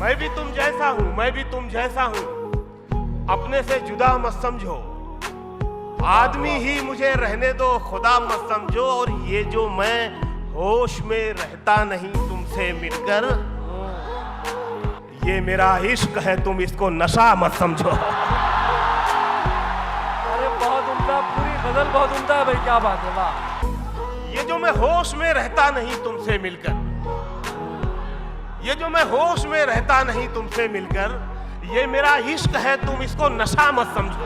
मैं भी तुम जैसा हूं, मैं भी तुम जैसा हूं, अपने से जुदा मत समझो, आदमी ही मुझे रहने दो, खुदा मत समझो। और ये जो मैं होश में रहता नहीं तुमसे मिलकर, ये मेरा इश्क है, तुम इसको नशा मत समझो। अरे बहुत उम्दा, पूरी गजल बहुत उम्दा है भाई, क्या बात है, वाह। ये जो मैं होश में रहता नहीं तुमसे मिलकर, ये जो मैं होश में रहता नहीं तुमसे मिलकर, ये मेरा इश्क है, तुम इसको नशा मत समझो।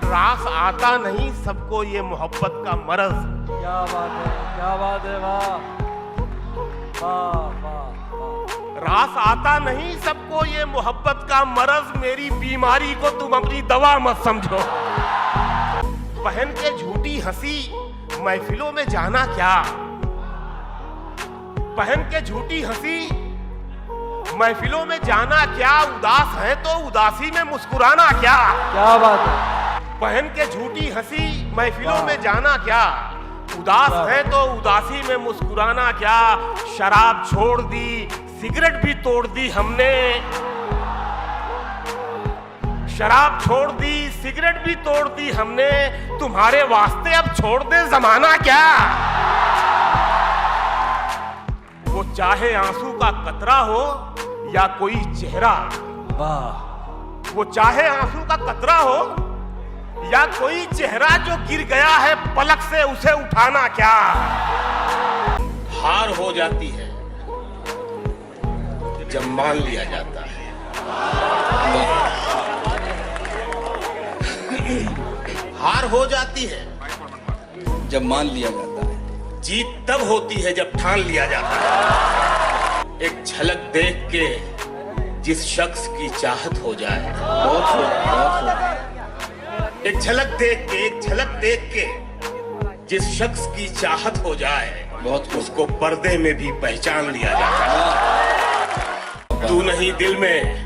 रास आता नहीं सबको ये मोहब्बत का मरज। क्या बात है, क्या बात है, वाह वाह वाह वाह। रास आता नहीं सबको ये मोहब्बत का मरज, मेरी बीमारी को तुम अपनी दवा मत समझो। पहन के झूठी हंसी महफिलों में जाना क्या, पहन के झूठी हंसी महफिलों में जाना क्या, उदास है तो उदासी में मुस्कुराना क्या। क्या बात है, पहन के झूठी हंसी महफिलों में जाना क्या, उदास है तो उदासी में मुस्कुराना क्या। शराब छोड़ दी, सिगरेट भी तोड़ दी हमने, शराब छोड़ दी, सिगरेट भी तोड़ दी हमने, तुम्हारे वास्ते अब छोड़ दे जमाना क्या। वो चाहे आंसू का कतरा हो या कोई चेहरा, वाह। वो चाहे आंसू का कतरा हो या कोई चेहरा जो गिर गया है पलक से, उसे उठाना क्या। हार हो जाती है जब मान लिया जाता है, हार हो जाती है जब मान लिया जाता है, जीत तब होती है जब ठान लिया जाता है। एक झलक देख के जिस शख्स की चाहत हो जाए, बहुत खूब। एक झलक देख के, एक झलक देख के जिस शख्स की चाहत हो जाए, बहुत खूब। उसको पर्दे में भी पहचान लिया जाता है। तू नहीं दिल में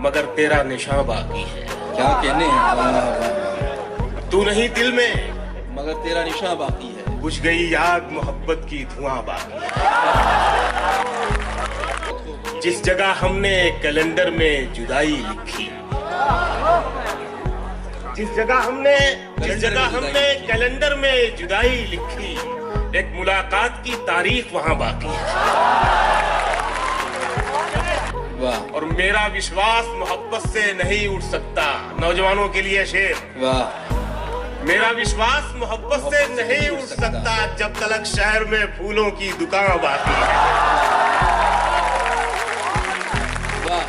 मगर तेरा निशान बाकी है, क्या कहने हैं, वाह, वाह। तू नहीं दिल में मगर तेरा निशान बाकी है, बुझ गई आग मोहब्बत की धुआं बाकी है। जिस जगह हमने कैलेंडर में जुदाई लिखी, जिस जगह हमने कैलेंडर में जुदाई लिखी, एक मुलाकात की तारीख वहां बाकी है। वाह और मेरा विश्वास मोहब्बत से नहीं उठ सकता। नौजवानों के लिए शेर, वाह। मेरा विश्वास मोहब्बत से नहीं उठ सकता जब तक शहर में फूलों की दुकान बाकी है। वाह।